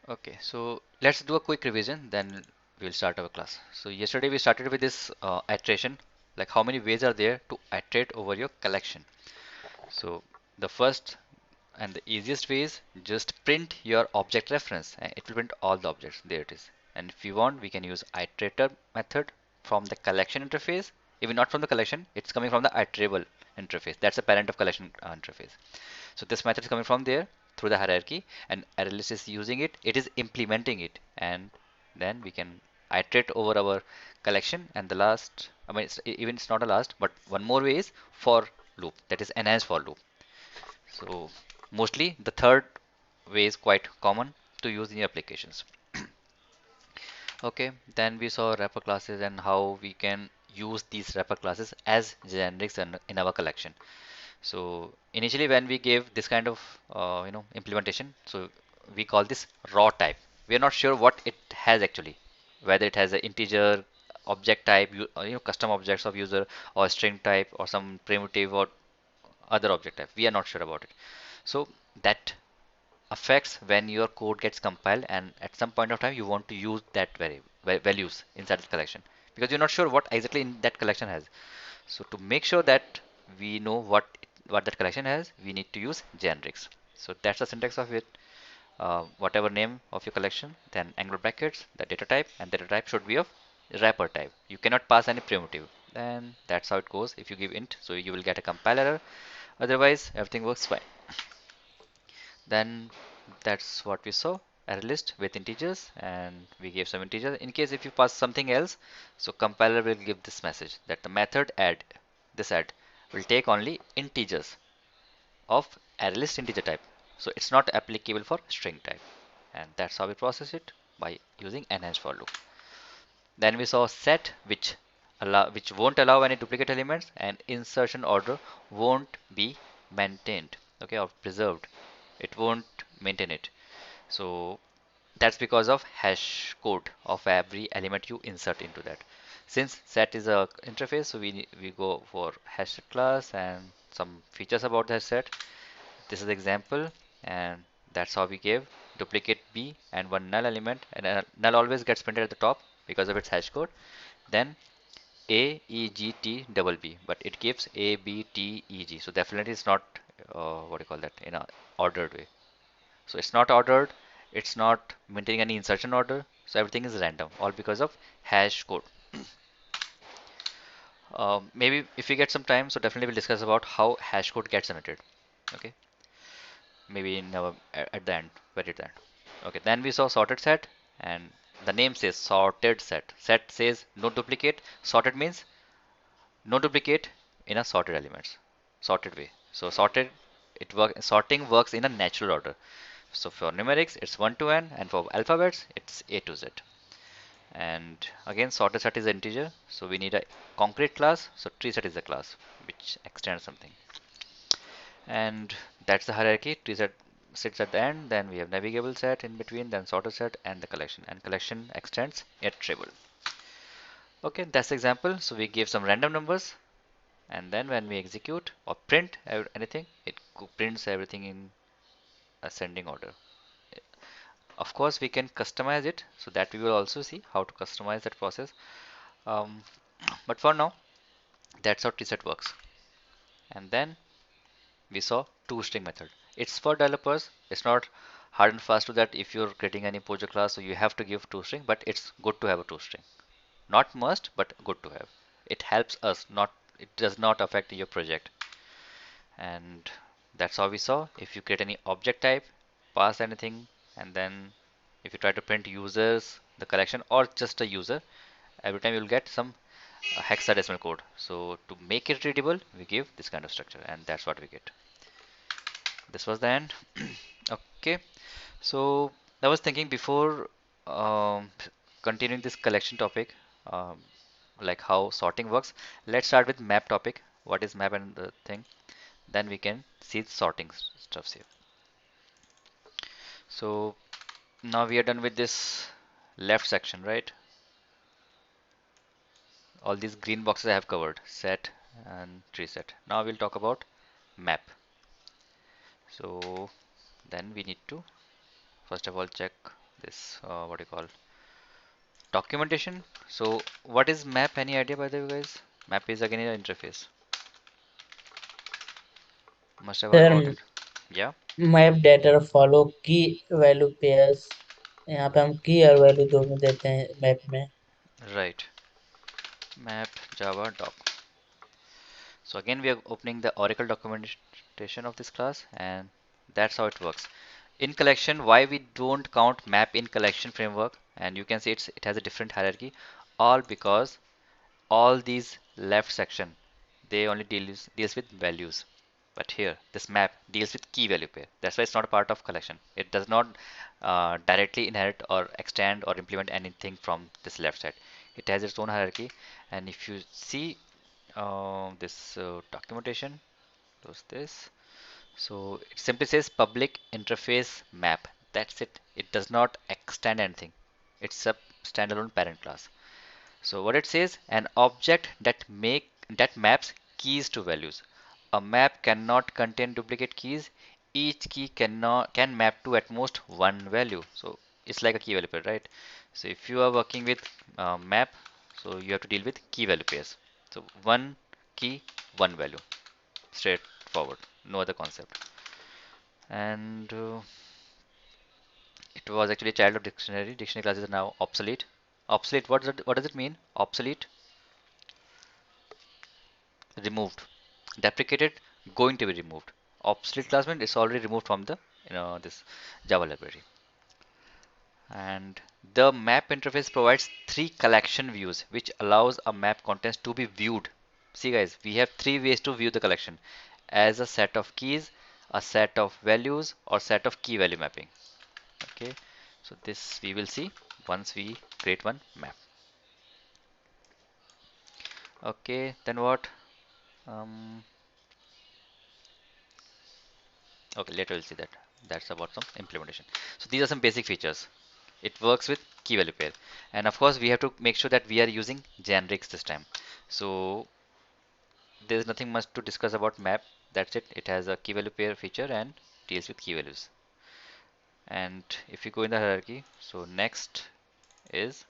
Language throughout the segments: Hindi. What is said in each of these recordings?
Okay, so let's do a quick revision, then we'll start our class. So yesterday we started with this iteration, like how many ways are there to iterate over your collection. So the first and the easiest way is just print your object reference and it will print all the objects. There it is. And if you want, we can use iterator method from the collection interface. Even not from the collection, it's coming from the iterable interface. That's the parent of collection interface. So this method is coming from there through the hierarchy, and ArrayList is using it. It is implementing it, and then we can iterate over our collection. And the last, I mean, even it's not a last, but one more way is for loop. That is enhanced for loop. So mostly the third way is quite common to use in your applications. Okay, then we saw wrapper classes and how we can use these wrapper classes as generics in our collection. So initially when we gave this kind of implementation, so we call this raw type. We are not sure what it has actually, whether it has an integer object type, custom objects of user, or string type, or some primitive or other object type. We are not sure about it. So that affects when your code gets compiled, and at some point of time you want to use that values inside the collection because you're not sure what exactly in that collection has. So to make sure that we know what that collection has, we need to use generics. So that's the syntax of it. Whatever name of your collection, then angle brackets, the data type, and data type should be of wrapper type. You cannot pass any primitive. Then that's how it goes. If you give int, so you will get a compile error. Otherwise, everything works fine. Then that's what we saw, array list with integers, and we gave some integers. In case if you pass something else, so compiler will give this message that the method add, this add will take only integers of array list integer type. So it's not applicable for string type, and that's how we process it by using enhanced for loop. Then we saw set, which won't allow any duplicate elements, and insertion order won't be maintained, okay, or preserved. It won't maintain it. So that's because of hash code of every element you insert into that. Since set is a interface, so we go for hash set class and some features about that set. This is the example, and that's how we gave duplicate b and one null element, and null always gets printed at the top because of its hash code. Then a e g t double b, but it gives a b t e g. So definitely it's not what do you call that in a ordered way. So it's not ordered, it's not maintaining any insertion order, so everything is random, all because of hash code. Maybe if we get some time, so definitely we'll discuss about how hash code gets generated. Okay, maybe in at the end, very at the end. Okay, then we saw sorted set, and the name says sorted set. Set says no duplicate. Sorted means no duplicate in a sorted elements, sorted way. So sorting works in a natural order. So for numerics, it's 1 to n, and for alphabets, it's A to Z. And again, sorted set is integer, so we need a concrete class. So tree set is a class which extends something. And that's the hierarchy. Tree set sits at the end, then we have navigable set in between, then sorted set, and the collection. And collection extends a table. Okay, that's the example. So we give some random numbers, and then when we execute or print anything, it prints everything in ascending order. Of course, we can customize it, so that we will also see how to customize that process. Um, but for now, that's how tset works. And then we saw toString method. It's for developers. It's not hard and fast to that if you're creating any Pojo class, so you have to give toString, but it's good to have a toString. Not must, but good to have. It helps us, not it does not affect your project. And that's how we saw. If you create any object type, pass anything, and then if you try to print users, the collection, or just a user, every time you'll get some hexadecimal code. So to make it readable, we give this kind of structure, and that's what we get. This was the end. Okay, so I was thinking before um, continuing this collection topic, um, like how sorting works. Let's start with map topic. What is map and the thing? Then we can see sorting stuffs here. So now we are done with this left section, right? All these green boxes I have covered, set and tree set. Now we'll talk about map. So then we need to first of all check this what do you call documentation. So what is map? Any idea by the way, guys? Map is again an interface. Must have heard about sir it. Yeah, map data follow की वैल्यू पेयर्स, यहाँ पे हम की और वैल्यू दोनों देते हैं मैप में। right. Map Java doc. So again, we are opening the Oracle documentation of this class, and that's how it works. In collection, why we don't count map in collection framework, and you can see it has a different hierarchy, all because all these left section they only deals with values, but here this map deals with key value pair. That's why it's not a part of collection. It does not directly inherit or extend or implement anything from this left side. It has its own hierarchy, and if you see this documentation, close this. So it simply says public interface map. That's it. It does not extend anything. It's a standalone parent class. So what it says, an object that maps keys to values. A map cannot contain duplicate keys. Each key can map to at most one value. So it's like a key value pair, right? So if you are working with map, so you have to deal with key value pairs. So one key, one value, straightforward, no other concept. And it was actually a child of dictionary. Dictionary classes are now obsolete. Obsolete. What does it mean? Obsolete, removed, deprecated, going to be removed. Obsolete class means it's already removed from the this Java library. And the map interface provides three collection views, which allows a map contents to be viewed. See guys, we have three ways to view the collection: as a set of keys, a set of values, or set of key value mapping. Okay, so this we will see once we create one map. Okay, then what? Um, okay, later we'll see that. That's about some implementation. So these are some basic features. It works with key value pair, and of course we have to make sure that we are using generics this time. So there's nothing much to discuss about map. That's it. It has a key value pair feature and deals with key values. And if you go in the hierarchy, so next is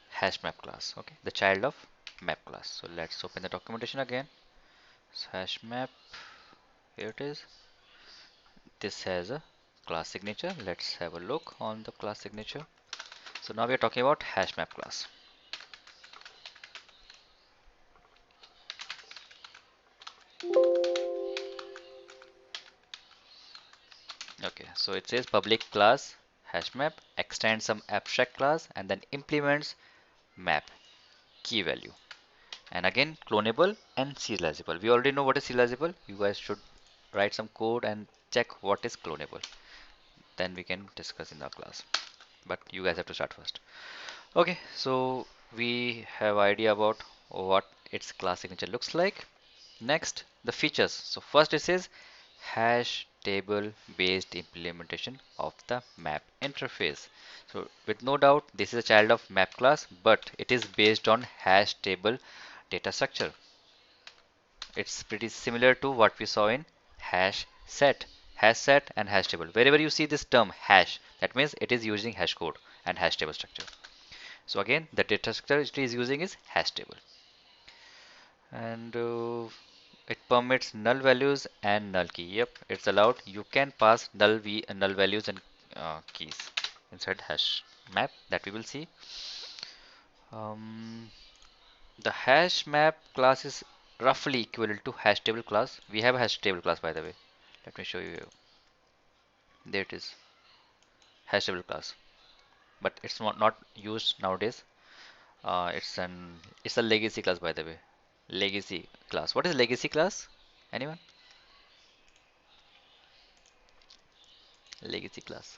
hash map class. Okay, the child of map class. So let's open the documentation again. So hash map, here it is. This has a class signature. Let's have a look on the class signature. So now we are talking about hash map class. Okay, so it says public class hash map extends some abstract class and then implements map key value, and again clonable and serializable. We already know what is serializable. You guys should write some code and check what is clonable. Then we can discuss in the class. But you guys have to start first. Okay, so we have idea about what its class signature looks like. Next, the features. So first it says hash table based implementation of the map interface. So with no doubt this is a child of map class, but it is based on hash table data structure. It's pretty similar to what we saw in hash set and hash table. Wherever you see this term hash, that means it is using hash code and hash table structure. So again, the data structure it is using is hash table, and it permits null values and null key. Yep, it's allowed. You can pass null values and keys inside hash map that we will see. Um, the hash map class is roughly equivalent to hash table class. We have a hash table class by the way. Let me show you. There it is, hash table class, but it's not used nowadays. It's a legacy class by the way. Legacy class. What is legacy class? Anyone? Legacy class.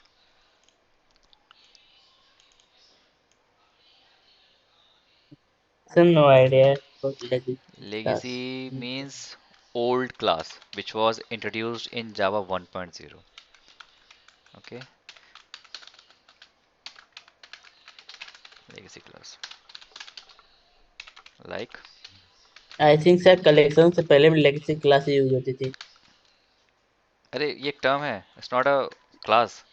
Sir no idea लगी class. Legacy means old class which was introduced in Java 1.0. Okay, legacy class. Like, I think sir collection से पहले भी लेगेसी क्लास यूज होती थी। अरे ये एक टर्म है. It's not a class?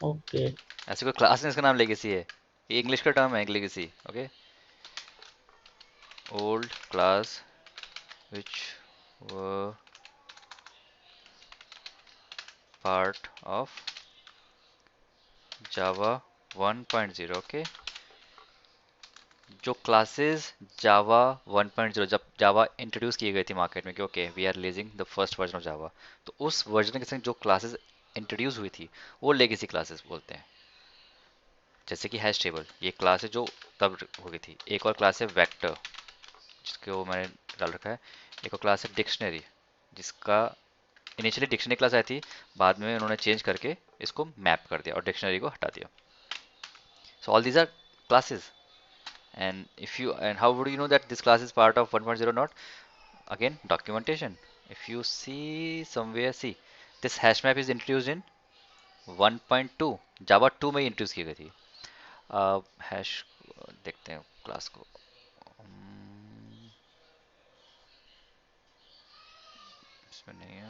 Okay. ऐसे कोई क्लास नहीं इसका नाम लेगेसी है, ये इंग्लिश का टर्म है legacy. Okay, old class which were part of Java 1.0। Okay, जो क्लासेस जावा 1.0, जब जावा इंट्रोड्यूस की गई थी मार्केट में कि okay we are releasing the first version of Java, तो उस वर्जन के संग जो क्लासेस इंट्रोड्यूस हुई थी वो लेगेसी क्लासेस बोलते हैं। जैसे कि हैश टेबल, ये क्लास है जो तब हो गई थी। एक और क्लास है वेक्टर, जिसके वो मैंने डाल रखा है। एक और क्लास है डिक्शनरी, जिसका इनिशियली डिक्शनरी क्लास आई थी, बाद में उन्होंने चेंज करके इसको मैप कर दिया और डिक्शनरी को हटा दिया। So all these are classes, and if you, and how would you know that this class is part of 1.0 or not? Again, documentation. If you see somewhere, see this hash map is introduced in 1.2, java 2 में इंट्रोड्यूस की गई थी। हैश देखते हैं क्लास को। इसमें नहीं है,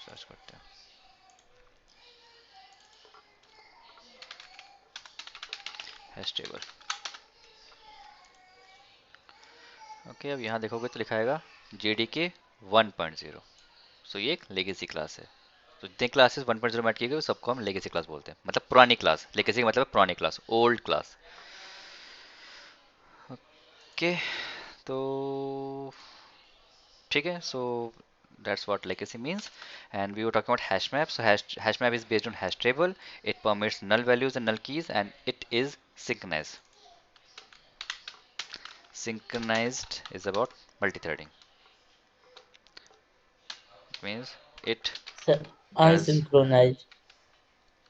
सर्च करते हैं हैश टेबल। ओके, अब यहाँ देखोगे तो लिखा आएगा JDK 1.0। सो ये एक लेगेसी क्लास है। तो जितने क्लासेस 1.0 में ऐड किए गए सबको हम लेगेसी क्लास बोलते हैं, मतलब पुरानी क्लास। लेगेसी का मतलब है पुरानी क्लास, ओल्ड क्लास। ओके, तो ठीक है। सो that's what legacy means. And we were talking about hash map. So hash map is based on hash table. It permits null values and null keys, and it is synchronized. Synchronized is about multi-threading. It means it does, अनसिंक्रोनाइज।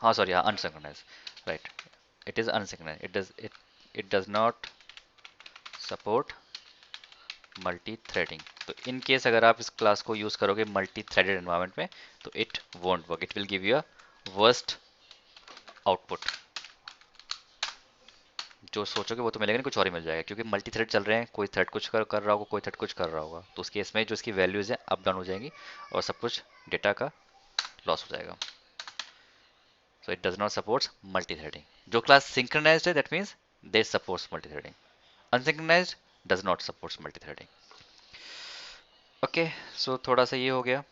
oh sorry, yeah, unsynchronized, right? It is unsynchronized. It does not support multi threading. तो इन केस अगर आप इस क्लास को यूज करोगे मल्टी थ्रेडेड एनवायरनमेंट में, तो it won't work, it will give you a worst output. जो सोचोगे वो तो मिलेगा नहीं, कुछ और ही मिल जाएगा, क्योंकि मल्टी थ्रेड चल रहे हैं, कोई थ्रेड कुछ कर रहा होगा, कोई थ्रेड कुछ कर रहा होगा, तो उस केस में जो इसकी वैल्यूज है अप डाउन हो जाएंगी और सब कुछ डेटा का लॉस हो जाएगा। So it does not supports multi threading. जो क्लास सिंक्रोनाइज्ड है that means they supports multi threading. Unsynchronized does not supports multi threading. Okay, so थोड़ा सा ये हो गया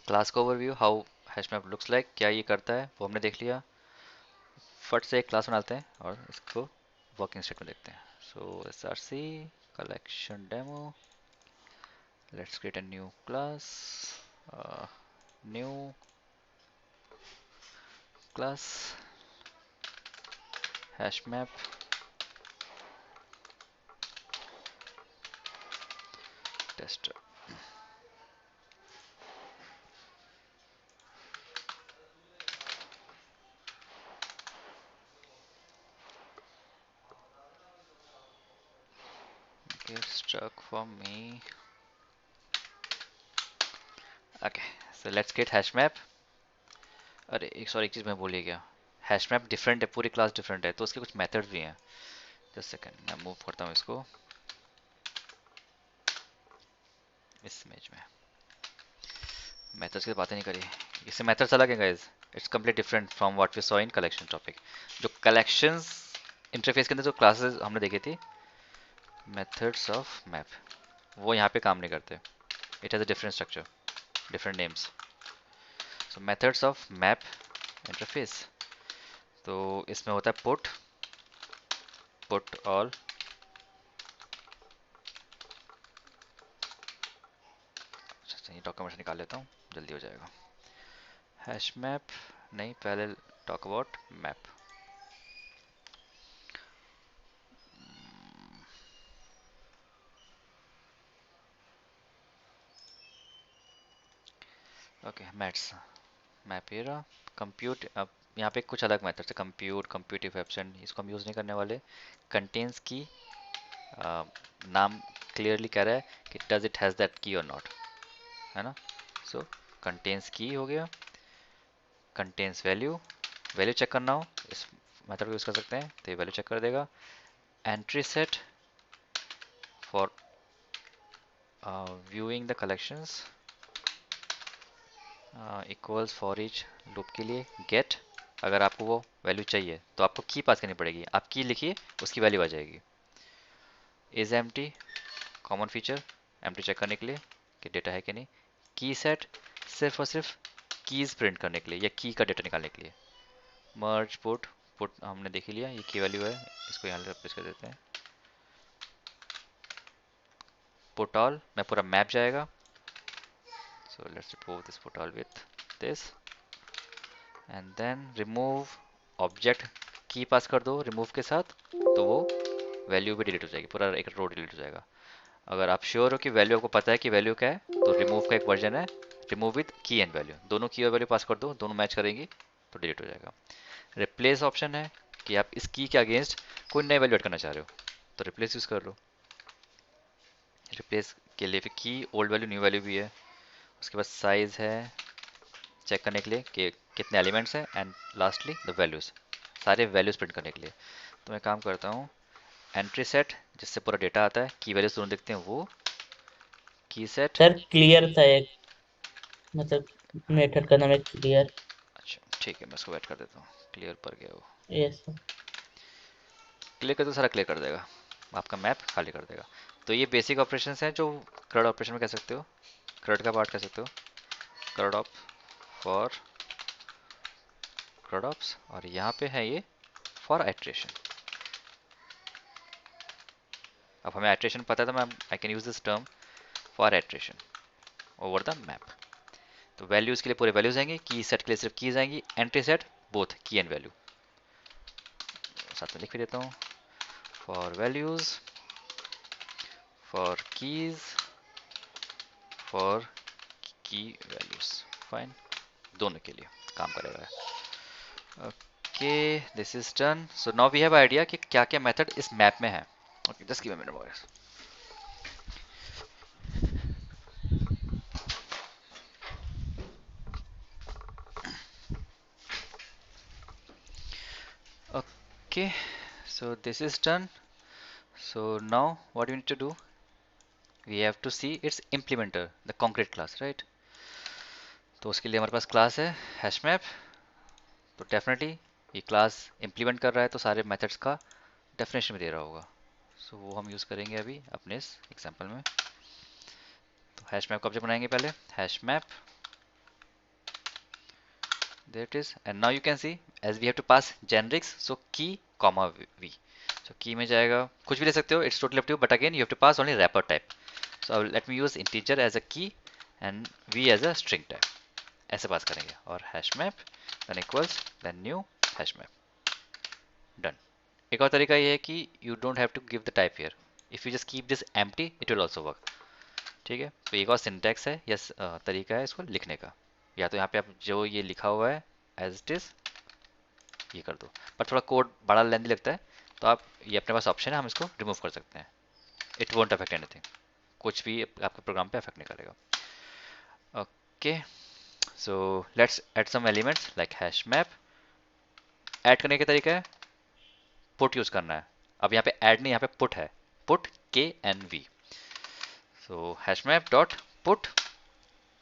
क्लास का overview, how hash map looks like, क्या ये करता है वो हमने देख लिया। फट से एक क्लास बनाते हैं और इसको वर्किंग स्टेट में देखते हैं। सो src collection demo, let's create a new class, new class hash map tester। get stuck for me। okay, so let's get hash map। अरे एक सॉरी, एक चीज़ मैं भूल ही गया, हैश मैप डिफरेंट है, पूरी क्लास डिफरेंट है, तो उसके कुछ मेथड्स भी हैं। जस्ट सेकंड, मैं मूव करता हूँ इसको इस इमेज में। मेथड्स की बातें नहीं करी, इससे मेथड्स अलग है guys. It's complete different from what we saw in collection topic. जो कलेक्शंस इंटरफेस के अंदर जो क्लासेस हमने देखी थी, मेथड्स ऑफ मैप, वो यहाँ पे काम नहीं करते। It has a different structure, different names. So methods of map interface, तो इसमें होता है पुट, पुट ऑल, अच्छा ये डॉक्यूमेंट निकाल लेता हूँ जल्दी हो जाएगा। हैश मैप नहीं, पहले talk about map. Okay, maths map ये रहा। कंप्यूट, अब यहाँ पे कुछ अलग मेथड है, कंप्यूट, कंप्यूटिव एब्सेंट, इसको हम यूज़ नहीं करने वाले। कंटेन्स की, नाम क्लियरली कह रहा है कि डज इट हैज़ दैट की और नॉट, है ना। सो कंटेन्स की हो गया। कंटेन्स वैल्यू, वैल्यू चेक करना हो इस मेथड को यूज़ कर सकते हैं, तो ये वैल्यू चेक कर देगा। Entry set for viewing the collections, equals for each loop के लिए गेट, अगर आपको वो वैल्यू चाहिए तो आपको की पास करनी पड़ेगी, आप की लिखिए उसकी वैल्यू आ जाएगी। Is empty, common feature empty check करने के लिए कि डेटा है कि नहीं। की सेट सिर्फ और सिर्फ कीज प्रिंट करने के लिए या की का डेटा निकालने के लिए। मर्ज पुट, पुट हमने देख ही लिया, ये की वैल्यू है, इसको यहाँ रिप्लेस कर देते हैं। पुट ऑल में पूरा मैप जाएगा, so let's remove this put all with this and then remove object, key pass कर दो रिमूव के साथ, तो वो वैल्यू भी डिलीट हो जाएगी, पूरा एक रो डिलीट हो जाएगा। अगर आप श्योर हो कि वैल्यू, आपको पता है कि वैल्यू क्या है, तो रिमूव का एक वर्जन है रिमूव विद की एंड वैल्यू, दोनों की और वैल्यू पास कर दो, दोनों मैच करेंगी तो डिलीट हो जाएगा। रिप्लेस ऑप्शन है कि आप इस की के अगेंस्ट कोई नई वैल्यू ऐड करना चाह रहे हो तो रिप्लेस यूज कर लो। रिप्लेस के लिए फिर की, ओल्ड वैल्यू न्यू वैल्यू भी है। उसके बाद साइज है चेक करने के लिए कि कितने एलिमेंट्स हैं, एंड लास्टली द वैल्यूज, सारे वैल्यूज प्रिंट करने के लिए। तो मैं काम करता हूँ एंट्री सेट, जिससे पूरा डेटा आता है, की वैल्यूज दोनों दिखते हैं वो, की सेट। सर क्लियर था एक, मतलब मेथड का नाम है क्लियर। अच्छा ठीक है, मैं उसको ऐड कर देता हूँ, क्लियर पर गया वो, यस सर। क्लियर कर तो सारा क्लियर कर देगा, आपका मैप खाली कर देगा। तो ये बेसिक ऑपरेशन हैं जो CRUD ऑपरेशन में कह सकते हो, CRUD का पार्ट कह सकते हो, CRUD opt for CRUD ops, और यहाँ पे है ये फॉर आइट्रेशन। अब हमें आइट्रेशन पता है तो मैं I can use this term for iteration over the map. तो वैल्यूज के लिए पूरे वैल्यूज आएंगे, की सेट के लिए सिर्फ कीज आएंगी, entry set both key and value. साथ में लिख भी देता हूँ, for values, for keys, for key values, fine, दोनों के लिए काम करेगा। Okay this is done. So now we have idea कि क्या क्या मेथड इस मैप में है। Okay just give a minute boys. Okay so this is done. So now what you need to do, we have to see its implementer, the concrete class, right. तो उसके लिए हमारे पास क्लास है हैशमैप, तो डेफिनेटली ये क्लास इम्प्लीमेंट कर रहा है तो सारे मेथड्स का डेफिनेशन भी दे रहा होगा। सो वो हम यूज़ करेंगे अभी अपने इस एग्जांपल में। तो हैश मैप का ऑब्जेक्ट बनाएंगे पहले, hash map, there it is, and now you can see as we have to pass generics, so key comma v, so key में जाएगा, कुछ भी ले सकते हो, it's totally up to you, but again you have to pass only wrapper type, so let me use integer as a key and v as a string type, ऐसे पास करेंगे, और hash map then equals then new hash map, done. एक और तरीका ये है कि you don't have to give the type here, if you just keep this empty it will also work, ठीक है। तो एक और सिंटैक्स है या तरीका है इसको लिखने का, या तो यहाँ पे आप जो ये लिखा हुआ है एज इट इज ये कर दो, पर थोड़ा कोड बड़ा लेंदी लगता है, तो आप ये अपने पास ऑप्शन है, हम इसको रिमूव कर सकते हैं, इट वोंट अफेक्ट एनीथिंग, कुछ भी आपके प्रोग्राम पे अफेक्ट नहीं करेगा। Okay so let's add some elements like hash map. Add करने का तरीका है पुट यूज करना है, अब यहाँ पे ऐड नहीं, यहाँ पे पुट है, पुट के एन वी। सो हैश मैप डॉट पुट,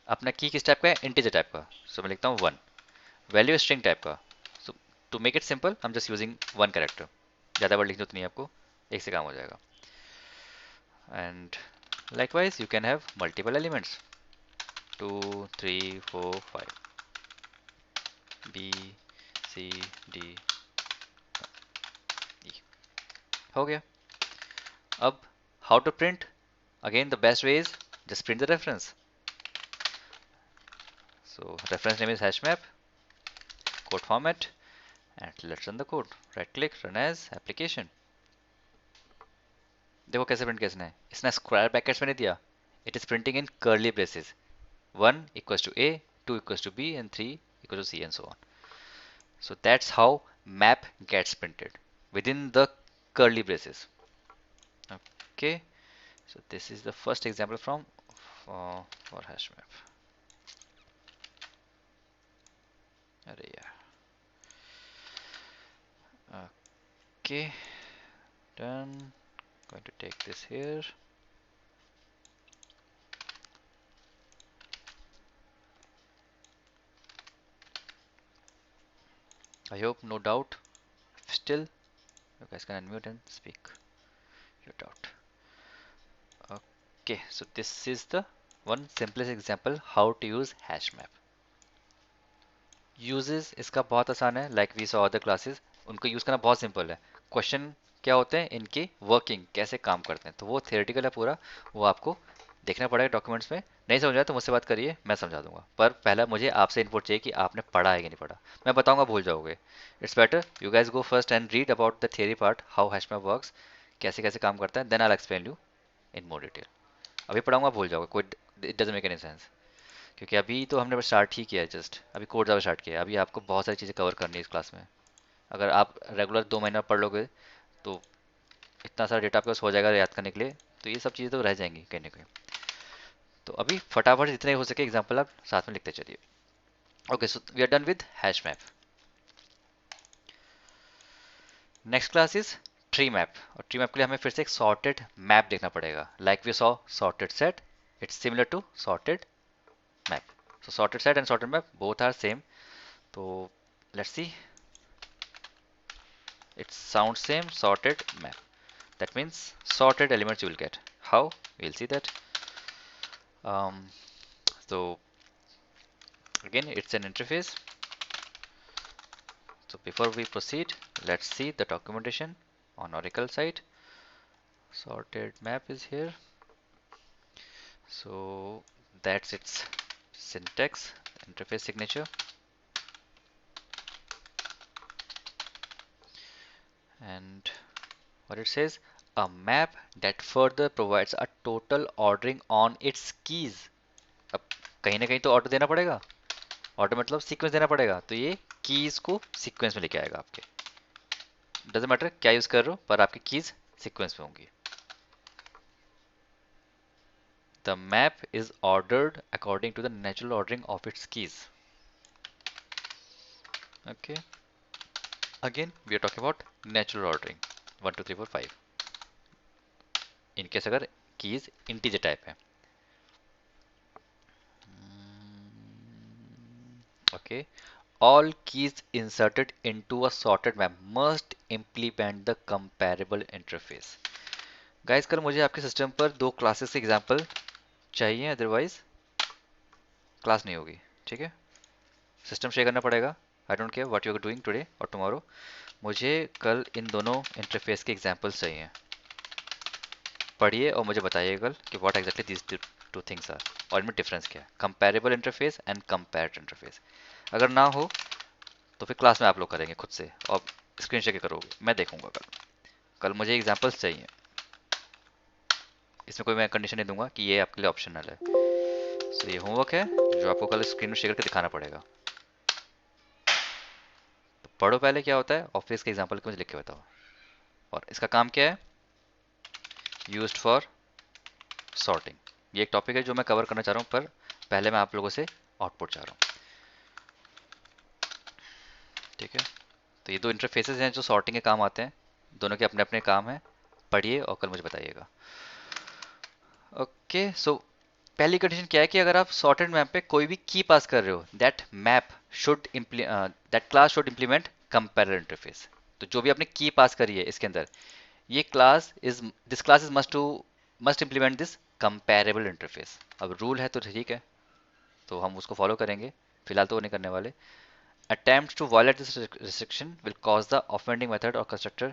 अपना की किस टाइप का है, इंटीजर टाइप का, सो मैं लिखता हूँ 1, वैल्यू स्ट्रिंग टाइप का। So to make it simple I am just using 1 character, ज़्यादा वर्ड लिखनी होती नहीं है आपको, एक से काम हो जाएगा। And likewise you can have multiple elements 2 3 4 5 b c d e, हो गया। अब how to print, again the best way is just print the reference, so reference name is hashmap, code format, and let's run the code, right click run as application। देखो कैसे प्रिंट करना है, इसने स्क्वायर ब्रैकेट्स में नहीं दिया, it is printing in curly braces, 1 equals to a, 2 equals to b, and 3 equals to c, and so on. So that's how map gets printed within the curly braces. Okay, so this is the first example from for hash map. अरे यार, okay, done. Going to take this here. I hope no doubt. Still, you guys can unmute and speak your doubt. Okay, so this is the one simplest example how to use hash map. Usages इसका बहुत आसान है, like we saw other classes, उनको यूज़ करना बहुत सिंपल है। क्वेश्चन क्या होते हैं इनकी, वर्किंग कैसे काम करते हैं, तो वो थियोरेटिकल है पूरा, वो आपको देखना पड़ेगा डॉक्यूमेंट्स में। नहीं समझ आया तो मुझसे बात करिए, मैं समझा दूंगा, पर पहला मुझे आपसे इनपुट चाहिए कि आपने पढ़ा है कि नहीं पढ़ा। मैं बताऊंगा भूल जाओगे। It's better you guys go first and read about the theory part, how hash map works, कैसे कैसे काम करता है, then I explain you in more detail. अभी पढ़ाऊंगा भूल जाओगे, कोई it doesn't make any sense, क्योंकि अभी तो हमने बस स्टार्ट ही किया है, जस्ट अभी कोड जावा स्टार्ट किया है, अभी आपको बहुत सारी चीज़ें कवर करनी है इस क्लास में। अगर आप रेगुलर 2 महीना पढ़ लोगे तो इतना सारा डेटा आपके पास हो जाएगा याद करने के लिए, तो ये सब चीज़ें तो रह जाएंगी कहीं ना कहीं। तो अभी फटाफट जितने हो सके एग्जाम्पल आप साथ में लिखते चलिए। Okay, so we are done with hash map. Next class is tree map, और ट्री मैप के लिए हमें फिर से एक सॉर्टेड मैप देखना पड़ेगा, like we saw sorted set, it's similar to sorted map. So sorted set and sorted map both are same. तो let's see, it sounds same, sorted map. That means sorted elements you will get. How? We'll see that. Um, so again, it's an interface. So before we proceed, let's see the documentation on Oracle site. Sorted map is here. So that's its syntax, interface signature, and what it says, a map that further provides a total ordering on its keys. अब कहीं ना कहीं तो ऑर्डर देना पड़ेगा, ऑर्डर मतलब सीक्वेंस देना पड़ेगा, तो ये कीज को सीक्वेंस में लेके आएगा आपके। डजेंट मैटर क्या यूज कर रहे हो, पर आपकी कीज सीक्वेंस में होंगी। The map is ordered according to the natural ordering of its keys. Okay, again we are talking about natural ordering 1 2 3 4 5, in case अगर कीज इंटीजर टाइप है। Okay, all keys inserted into a sorted map must implement the comparable interface. Guys कल मुझे आपके सिस्टम पर 2 क्लासेस के एग्जांपल चाहिए, अदरवाइज क्लास नहीं होगी। ठीक है, सिस्टम शेयर करना पड़ेगा। I don't care what you are doing today और टुमारो, मुझे कल इन दोनों इंटरफेस के एग्जांपल्स चाहिए। पढ़िए और मुझे बताइए कल कि what exactly these two things are, और इनमें डिफरेंस क्या है, comparable interface and compared interface. अगर ना हो तो फिर क्लास में आप लोग करेंगे खुद से, और स्क्रीन शेयर करोगे, मैं देखूंगा कल। कल मुझे एग्जांपल्स चाहिए, इसमें कोई मैं कंडीशन नहीं दूंगा कि ये आपके लिए ऑप्शनल है। सो ये होमवर्क है जो आपको कल स्क्रीन में शेयर करके दिखाना पड़ेगा। तो पढ़ो पहले क्या होता है, और फिर इसके एग्जांपल को मुझे लिख के बताओ। और इसका काम क्या है, यूज्ड फॉर सॉर्टिंग। ये एक टॉपिक है जो मैं कवर करना चाह रहा हूँ, पर पहले मैं आप लोगों से आउटपुट चाह रहा हूँ। ठीक है, तो ये 2 इंटरफेसेस हैं जो सॉर्टिंग के काम आते हैं, दोनों के अपने अपने काम हैं। पढ़िए और कल मुझे बताइएगा। ओके, सो पहली कंडीशन क्या है कि अगर आप सॉर्टेड मैप पे कोई भी की पास कर रहे हो, that map should that class should implement comparator interface. तो जो भी आपने की पास करी है इसके अंदर, ये class is this class is must implement this comparable interface. अब रूल है तो ठीक है, तो हम उसको फॉलो करेंगे, फिलहाल तो वो नहीं करने वाले। Attempts to violate this restriction will cause the offending method or constructor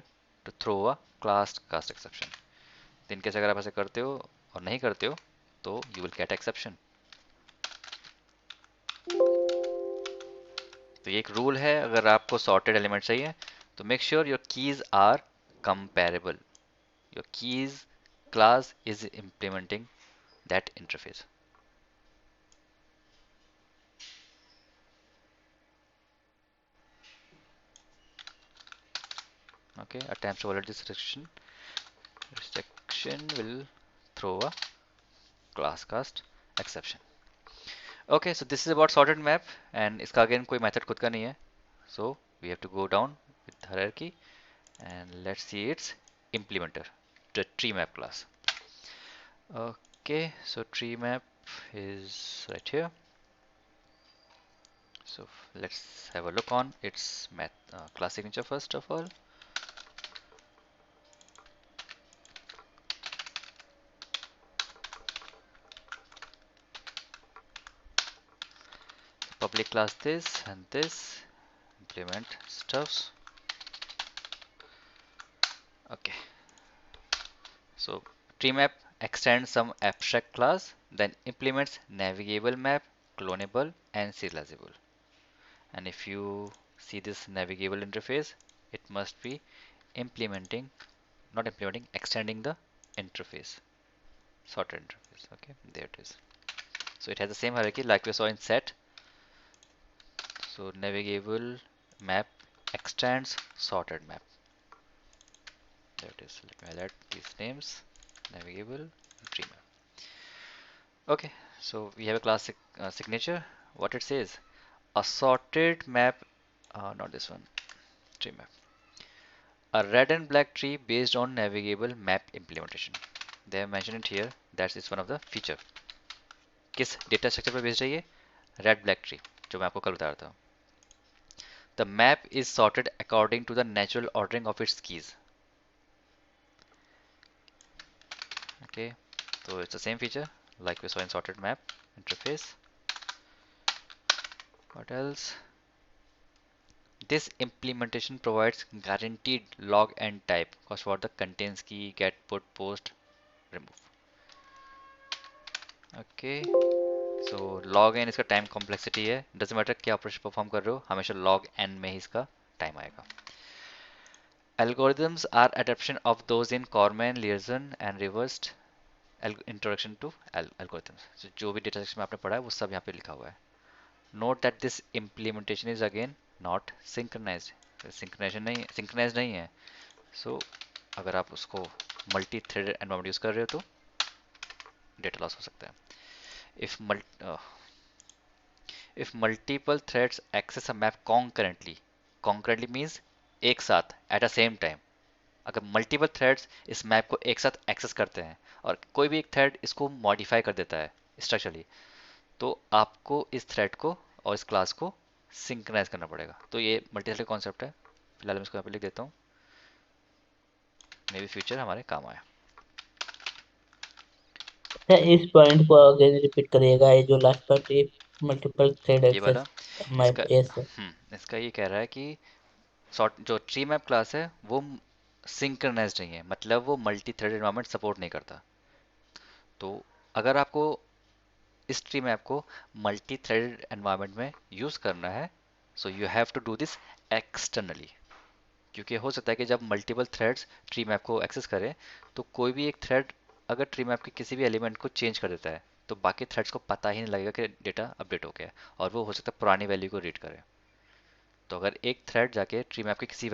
to throw a class cast exception. तो इनकेस अगर आप ऐसे करते हो और नहीं करते हो तो you will get exception. तो ये एक रूल है, अगर आपको sorted element चाहिए तो make sure your keys are comparable. Your keys class is implementing that interface. Okay, attempts to violate this restriction will throw a class cast exception. Okay, so this is about sorted map, and इसका again कोई method खुद का नहीं है, so we have to go down with hierarchy and let's see its implementer, the tree map class. Okay, so tree map is right here. So let's have a look on its math class signature first of all. Public class this and this, implement stuffs. Okay, so tree map extends some abstract class, then implements navigable map, clonable, and serializable. And if you see this navigable interface, it must be implementing, not implementing, extending the interface, sorted interface. Okay, there it is. So it has the same hierarchy like we saw in set. So navigable map extends sorted map. There it is. Let me highlight these names: navigable, tree map. Okay, so we have a classic signature. What it says: a sorted map, not this one, tree map. A red and black tree based on navigable map implementation. They have mentioned it here. That is one of the feature. किस डेटा स्ट्रक्चर पर बेस्ड है ये? रेड ब्लैक ट्री, जो मैं आपको कल बता रहा था. The map is sorted according to the natural ordering of its keys. Okay, so it's the same feature like we saw in sorted map interface. What else? This implementation provides guaranteed log and type because for the contains key, get, put, post, remove. Okay, so log n इसका टाइम कॉम्प्लेक्सिटी है. डजेंट मैटर क्या ऑपरेशन परफॉर्म कर रहे हो, हमेशा log n में ही इसका टाइम आएगा. Algorithms are adaptation of those in Corman, Learson and reversed introduction to algorithms. So जो भी डेटा सेक्शन में आपने पढ़ा है वो सब यहाँ पे लिखा हुआ है. Note that this implementation is again not synchronized. Synchronize नहीं है. So अगर आप उसको मल्टी थ्रेडेड एनवायरनमेंट यूज कर रहे हो तो डेटा लॉस हो सकता है. If if multiple threads access a map concurrently means एक साथ at the same time. अगर मल्टीपल थ्रेड्स इस मैप को एक साथ एक्सेस करते हैं और कोई भी एक थ्रेड इसको मॉडिफाई कर देता है स्ट्रक्चरली, तो आपको इस थ्रेड को और इस क्लास को सिंक्रोनाइज करना पड़ेगा. तो ये मल्टी थ्रेड कॉन्सेप्ट है. फिलहाल मैं इसको यहाँ पे लिख देता हूँ, मे बी फ्यूचर हमारे काम आए. अच्छा, इस पॉइंट को अगेन रिपीट करिएगा, ये जो लास्ट पार्ट, ये मल्टीपल थ्रेड ये वाला एक्सेस इसका मैप, यस सर. इसका ये कह रहा है कि सॉर्ट जो ट्री मैप क्लास है वो सिंक्रोनाइज नहीं है, मतलब वो मल्टी थ्रेड एनवायरनमेंट सपोर्ट नहीं करता. तो अगर आपको इस ट्री मैप को मल्टी थ्रेडेड एनवायरनमेंट में यूज करना है, so you have to do this externally. क्योंकि हो सकता है कि जब मल्टीपल थ्रेड्स ट्री मैप को एक्सेस करें तो कोई भी एक थ्रेड अगर ट्री मैप के किसी भी एलिमेंट को चेंज कर देता है तो बाकी थ्रेड्स को पता ही नहीं लगेगा कि डेटा अपडेट हो गया है, और वो हो सकता है पुरानी वैल्यू को रीड करे. तो अगर एक थ्रेड जाके ट्री मैप की किसी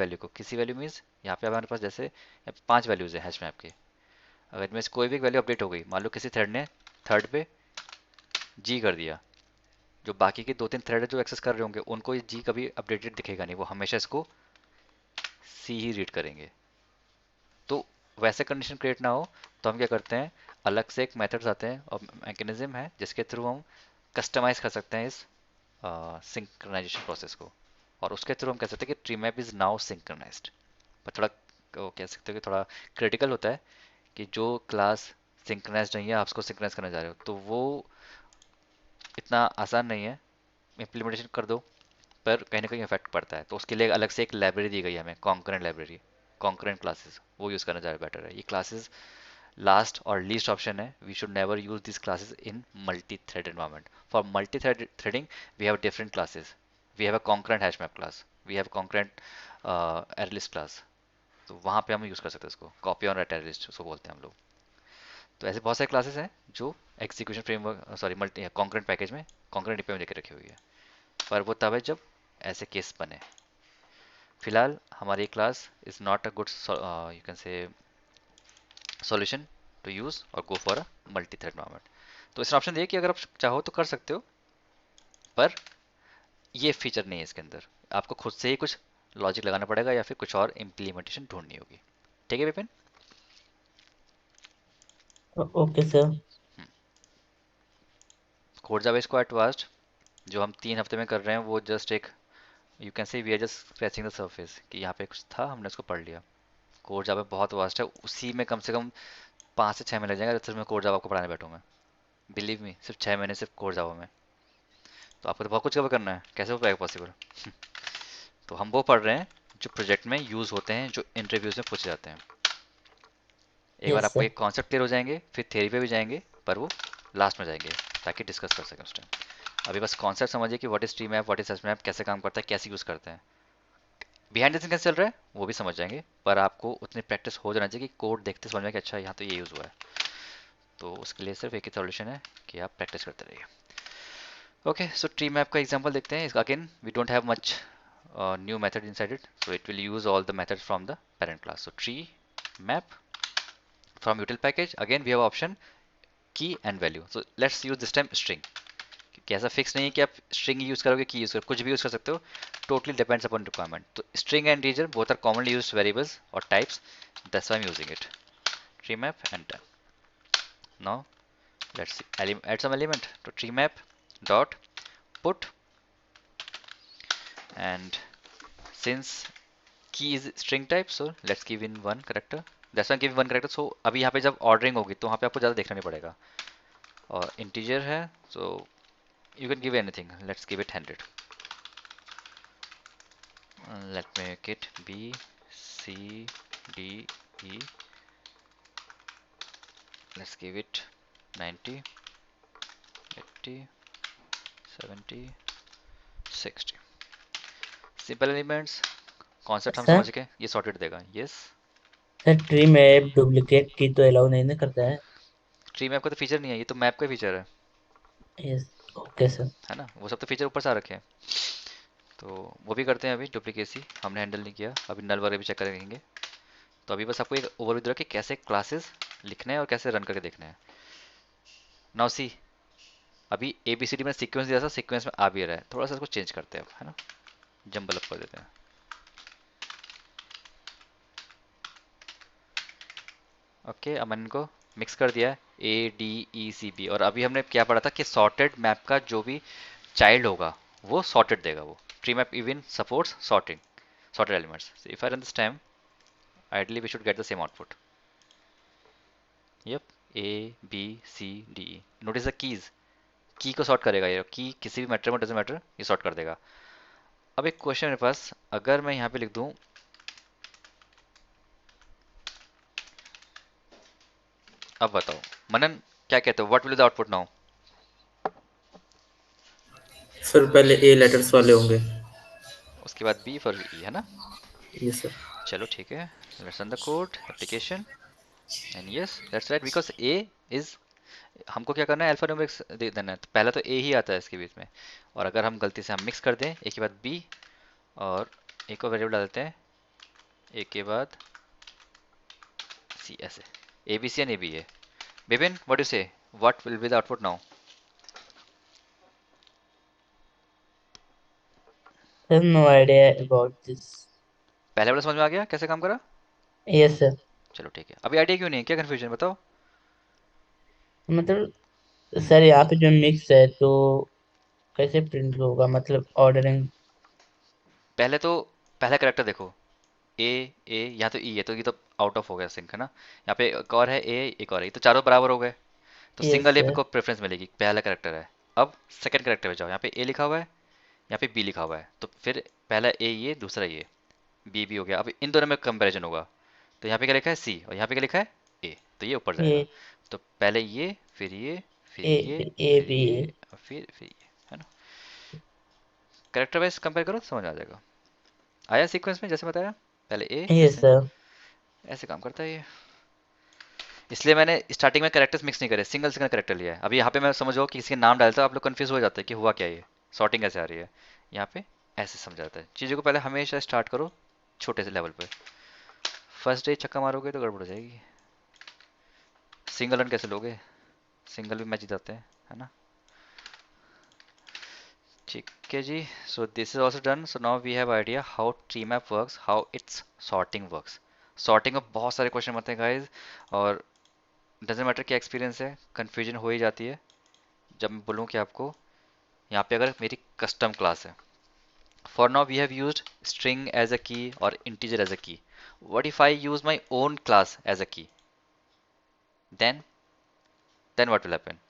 वैल्यू मीन्स यहाँ पे हमारे पास जैसे 5 वैल्यूज है हैश मैप के, अगर इनमें से कोई भी वैल्यू अपडेट हो गई, मान लो किसी थ्रेड ने थर्ड पे जी कर दिया, जो बाकी के 2-3 थ्रेड जो एक्सेस कर रहे होंगे उनको ये जी कभी अपडेटेड दिखेगा नहीं, वो हमेशा इसको सी ही रीड करेंगे. तो वैसे कंडीशन क्रिएट ना हो तो हम क्या करते हैं, अलग से एक मेथड्स आते हैं और मैकेनिज्म है जिसके थ्रू हम कस्टमाइज कर सकते हैं इस सिंक्रोनाइजेशन प्रोसेस को, और उसके थ्रू हम कह सकते हैं कि tree map is now synchronized. पर थोड़ा वो कह सकते हो कि थोड़ा क्रिटिकल होता है कि जो क्लास सिंक्रोनाइज नहीं है आप उसको सिंक्रोनाइज करने जा रहे हो, तो वो इतना आसान नहीं है. इम्प्लीमेंटेशन कर दो पर कहीं ना कहीं इफेक्ट पड़ता है, तो उसके लिए अलग से एक लाइब्रेरी दी गई है हमें, कॉन्करेंट लाइब्रेरी, कॉन्करेंट क्लासेस, वो यूज़ करना ज़्यादा बेटर है. ये क्लासेस लास्ट और लीस्ट ऑप्शन है. We should never use this classes in multi thread environment. For multi thread threading we have different classes. We have a concurrent hash map class, we have concurrent ArrayList class. तो वहाँ पे हम यूज़ कर सकते हैं इसको, कॉपी ऑन राइट एरलिस्ट उसको बोलते हैं हम लोग. तो ऐसे बहुत सारे क्लासेस हैं जो execution framework sorry multi concurrent package में कॉन्करेंट डिपे में देकर रखी हुई है, पर वो तब है जब ऐसे केस बने. फिलहाल हमारी class is not a good you can say solution to use और go for a multi thread environment. तो इसमें ऑप्शन दिए कि अगर आप चाहो तो कर सकते हो, पर ये फीचर नहीं है इसके अंदर. आपको खुद से ही कुछ लॉजिक लगाना पड़ेगा या फिर कुछ और इम्प्लीमेंटेशन ढूंढनी होगी. ठीक है Vipin? Okay sir. Code Java इसको एडवांस्ड जो हम 3 हफ्ते में कर रहे हैं वो जस्ट एक, you can say we are just scratching the surface, कि यहाँ पे कुछ था हमने उसको पढ़ लिया। कोर जावा बहुत वास्ट है, उसी में कम से कम 5 से 6 महीने लग जाएंगे अगर मैं कोर जावा आपको पढ़ाने बैठूँ मैं। बिलीव मी, सिर्फ 6 महीने सिर्फ कोर जावा में। तो आपको तो बहुत कुछ कवर करना है, कैसे हो पाएगा पॉसिबल? तो हम वो पढ़ रहे हैं जो प्रोजेक्ट में यूज़ होते हैं, जो इंटरव्यूज में पूछे जाते हैं। एक बार यस आपको सर। एक कॉन्सेप्ट क्लियर हो जाएंगे, फिर थ्योरी पे भी जाएंगे, पर वो लास्ट में जाएंगे ताकि डिस्कस कर सकें उस टाइम। अभी बस कॉन्सेप्ट समझिए कि what is tree map, what is S map, कैसे काम करता है, कैसे यूज़ करते हैं। बिहाइंड द सीन कैसे चल रहा है वो भी समझ जाएंगे, पर आपको उतनी प्रैक्टिस हो जाना चाहिए कि कोड देखते समझ में कि अच्छा यहाँ तो ये यूज़ हुआ है। तो उसके लिए सिर्फ एक ही सॉल्यूशन है कि आप प्रैक्टिस करते रहिए। ओके, सो ट्री मैप का एग्जांपल देखते हैं। Again we don't have much new method inside it, so it will use all the methods from the parent class. So tree map from util package, again we have option key and value. So let's use this time string, क्योंकि ऐसा फिक्स नहीं है कि आप स्ट्रिंग यूज करोगे की यूज करोगे, कुछ भी यूज कर सकते हो। Totally depends upon requirement. तो string and integer both are commonly used variables और types, that's why I am using it. Tree map and done. Now let's see, add some element to tree map dot put, and since key is string type, so let's give in one character, that's why give one character। so अभी यहाँ पे जब ordering होगी तो वहाँ पे आपको ज़्यादा देखना नहीं पड़ेगा। और integer है, so you can give anything, let's give it 100। let me make it b c d e, let's give it 90 80 70 60। Simple elements, concept हम सर समझ गए, ये सॉर्टेड देगा। यस। सर ट्री में डुप्लीकेट की तो अलाउ नहीं ना करता है? ट्री मैप का तो फीचर नहीं है, ये तो मैप का फीचर यस। Okay sir. है ना, वो सब तो फीचर ऊपर से आ रखे हैं। तो वो भी करते हैं, अभी डुप्लीकेसी हमने हैंडल नहीं किया, अभी नल वगैरह भी चेक करेंगे। तो अभी बस आपको एक ओवरव्यू दे रहा कि कैसे क्लासेस लिखने हैं और कैसे रन करके देखने हैं। नाउ सी, अभी एबीसीडी में सीक्वेंस दिया था, सीक्वेंस में आ भी रहा है, थोड़ा सा इसको चेंज करते हैं अब, है ना, जंबल अप कर देते हैं। ओके, अब मैंने इनको मिक्स कर दिया है, A D E C B. और अभी हमने क्या पढ़ा था कि सॉर्टेड मैप का जो भी चाइल्ड होगा वो सॉर्टेड देगा वो। Tree map even supports sorting, sorted elements. So if I run this time, ideally we should get the same output. Yep, A, B, C, D, E. Notice the keys. की को सॉर्ट करेगा ये, की किसी भी मैटर में डजेंट मैटर, ये सॉर्ट कर देगा। अब एक क्वेश्चन मेरे पास, अगर मैं यहाँ पे लिख दूँ, अब बताओ मनन, क्या कहते हो, what will the output now? Sir पहले ए लेटर्स वाले होंगे। उसके बाद बी फिर ई, है ना? ये सर। चलो ठीक है, let's run the code application, and yes that's right, because A is, हमको क्या करना है, अल्फा न्यूमेरिक्स दे देना है, तो पहला तो ए ही आता है इसके बीच में। और अगर हम गलती से हम मिक्स कर दें ए के बाद बी, और एक और वेरिएबल डाल देते हैं ए के बाद सी, ऐसे A B C and A B A. Bipin, what you say, what will be the output now? Sir no idea about this. पहले वाला समझ में आ गया कैसे काम करा? Yes sir. चलो ठीक है, अभी आइडिया क्यों नहीं है, क्या कंफ्यूजन बताओ? मतलब सर यहाँ पे जो मिक्स है तो कैसे प्रिंट होगा, मतलब ऑर्डरिंग? पहले तो पहला करेक्टर देखो, ए ए, यहाँ तो ई है, तो ये तो आउट ऑफ हो गया सिंक, है ना। यहाँ पे एक और है ए, एक और है, ये तो चारों बराबर हो गए। तो यस सिंगल ए पे सर। को प्रेफरेंस मिलेगी, पहला करेक्टर है। अब सेकंड करेक्टर पे जाओ, यहाँ पे ए लिखा हुआ है, यहाँ पे बी लिखा हुआ है, तो फिर पहला ए ये, दूसरा ये, बी बी हो गया। अब इन दोनों में कंपैरिजन होगा, तो यहाँ पे क्या लिखा है सी, और यहाँ पे क्या लिखा है ए, तो ये ऊपर ए जाएगा। तो पहले ये, फिर ये, फिर ए ये, फिर ए फिर बी ये, ए। और फिर ये, है ना। करेक्टर वाइज कंपेयर करो तो समझ आ जाएगा। आया सीक्वेंस में जैसे बताया, पहले ए फिर यस से, सर। ऐसे काम करता है ये। इसलिए मैंने स्टार्टिंग में करेक्टर्स मिक्स नहीं करे, सिंगल सिंगल करेक्टर लिया है। अभी यहाँ पे मैं समझो कि किसी के नाम डालता, आप लोग कंफ्यूज हो जाते हैं कि हुआ क्या ये, सॉर्टिंग कैसे आ रही है। यहाँ पे ऐसे समझा जाता है चीज़ों को, पहले हमेशा स्टार्ट करो छोटे से लेवल पे। फर्स्ट डे छक्का मारोगे तो गड़बड़ हो जाएगी। सिंगल रन कैसे लोगे, सिंगल भी मैच जीताते हैं, है ना। ठीक है जी, so this is also done. So now we have idea how tree map works, how it's sorting works. Sorting में बहुत सारे क्वेश्चन आते हैं गाइज, और डजेंट मैटर क्या एक्सपीरियंस है, कन्फ्यूजन हो ही जाती है जब मैं बोलूँ कि आपको यहाँ पे अगर मेरी कस्टम क्लास है, for now we have used string as a key or integer as a key. What if I use my own class as a key? then then what will happen?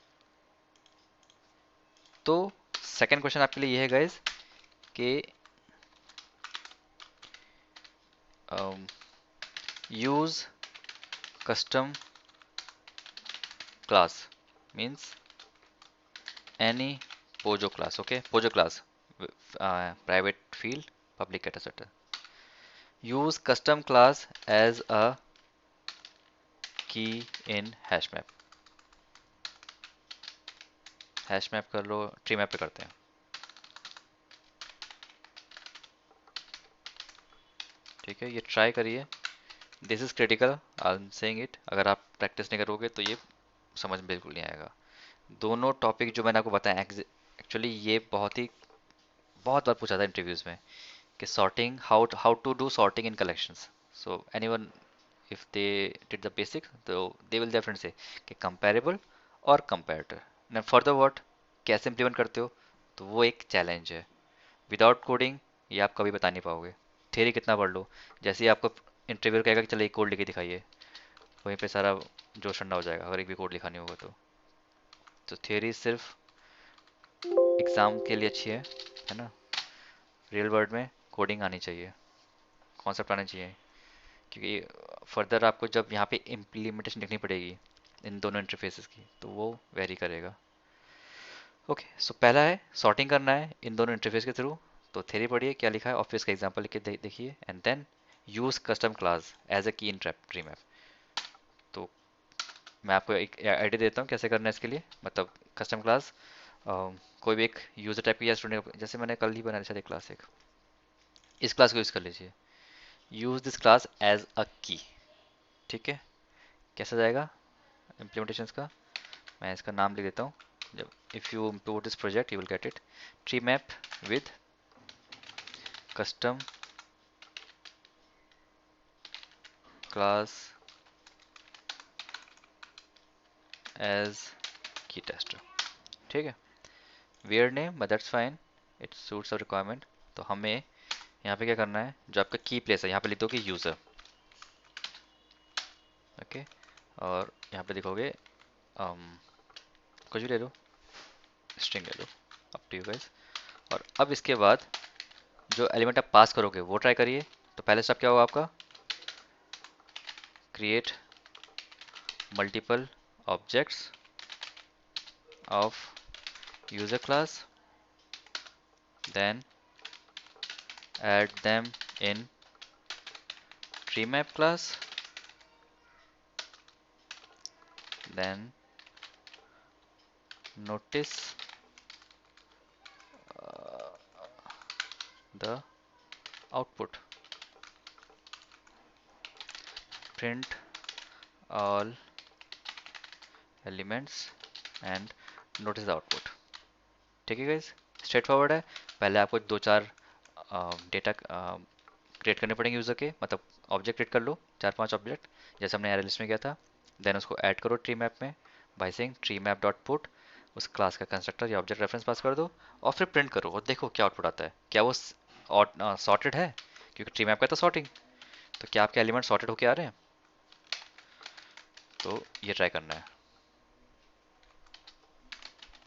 तो सेकंड क्वेश्चन आपके लिए ये है गाइस कि use custom class means any Pojo class. Okay, Pojo class, private field, public etc. Use custom class as a key in hash map. Hash map कर लो, ट्री मैप पे करते हैं. ठीक है, ये ट्राई करिए. This is critical, I am saying it. अगर आप प्रैक्टिस नहीं करोगे तो ये समझ में बिल्कुल नहीं आएगा. दोनों टॉपिक जो मैंने आपको बताया, एक्चुअली ये बहुत बार पूछा था इंटरव्यूज में कि sorting, how to do sorting in collections. So anyone if they did the basic, तो दे विल डेफिनेटली से कि कंपैरेबल और कंपैरेटर. ना फॉर द व्हाट, कैसे इंप्लीमेंट करते हो, तो वो एक चैलेंज है. विदाउट कोडिंग ये आप कभी बता नहीं पाओगे. थियरी कितना पढ़ लो, जैसे ही आपको इंटरव्यू कहेगा कि चलो एक कोड लिख के दिखाइए, वहीं पे सारा जोश ठंडा हो जाएगा अगर एक भी कोड लिखानी होगा तो थियरी सिर्फ एग्जाम के लिए अच्छी है ना. रियल वर्ल्ड में कोडिंग आनी चाहिए, कॉन्सेप्ट आने चाहिए, क्योंकि फर्दर आपको जब यहाँ पे इम्प्लीमेंटेशन देखनी पड़ेगी इन दोनों इंटरफेसेस की, तो वो वेरी करेगा. ओके, सो पहला है सॉर्टिंग करना है इन दोनों इंटरफेस के थ्रू. तो थ्योरी पढ़िए क्या लिखा है, ऑफिस का एग्जांपल लिख के देखिए, and then use custom class as a key in tree map. तो मैं आपको एक आइडिया देता हूँ कैसे करना है इसके लिए. मतलब कस्टम क्लास कोई भी एक यूजर टाइप की या स्टूडेंट, जैसे मैंने कल ही बनाया था एक क्लास, एक इस क्लास को यूज कर लीजिए. Use this class as a key. ठीक है, कैसा जाएगा इम्प्लीमेंटेशन का, मैं इसका नाम लिख देता हूँ. जब if you import this project you will get it, tree map with custom class as key tester. ठीक है, weird name but that's fine, it suits our requirement. तो हमें यहाँ पे क्या करना है, जो आपका की प्लेस है यहाँ पे लिख दोगे यूजर. ओके, और यहाँ पे लिखोगे कुछ भी ले लो, स्ट्रिंग ले लो, अप टू यू गाइस. और अब इसके बाद जो एलिमेंट आप पास करोगे वो ट्राई करिए. तो पहले स्टेप क्या होगा आपका, create multiple objects of user class, then add them in tree map class, then notice the output, print all elements and notice the output. ठीक है गाइस, स्ट्रेट फॉरवर्ड है. पहले आपको दो चार डेटा क्रिएट करने पड़ेंगे यूज़र के, मतलब ऑब्जेक्ट क्रिएट कर लो, चार पांच ऑब्जेक्ट जैसे हमने अरे लिस्ट में किया था. देन उसको ऐड करो ट्री मैप में by saying tree map dot put, उस क्लास का कंस्ट्रक्टर या ऑब्जेक्ट रेफरेंस पास कर दो, और फिर प्रिंट करो और देखो क्या आउटपुट आता है. क्या वो सॉर्टेड है, क्योंकि ट्री मैप का तो सॉर्टिंग, तो क्या आपके एलिमेंट सॉर्टेड होके आ रहे हैं. तो ये ट्राई करना है,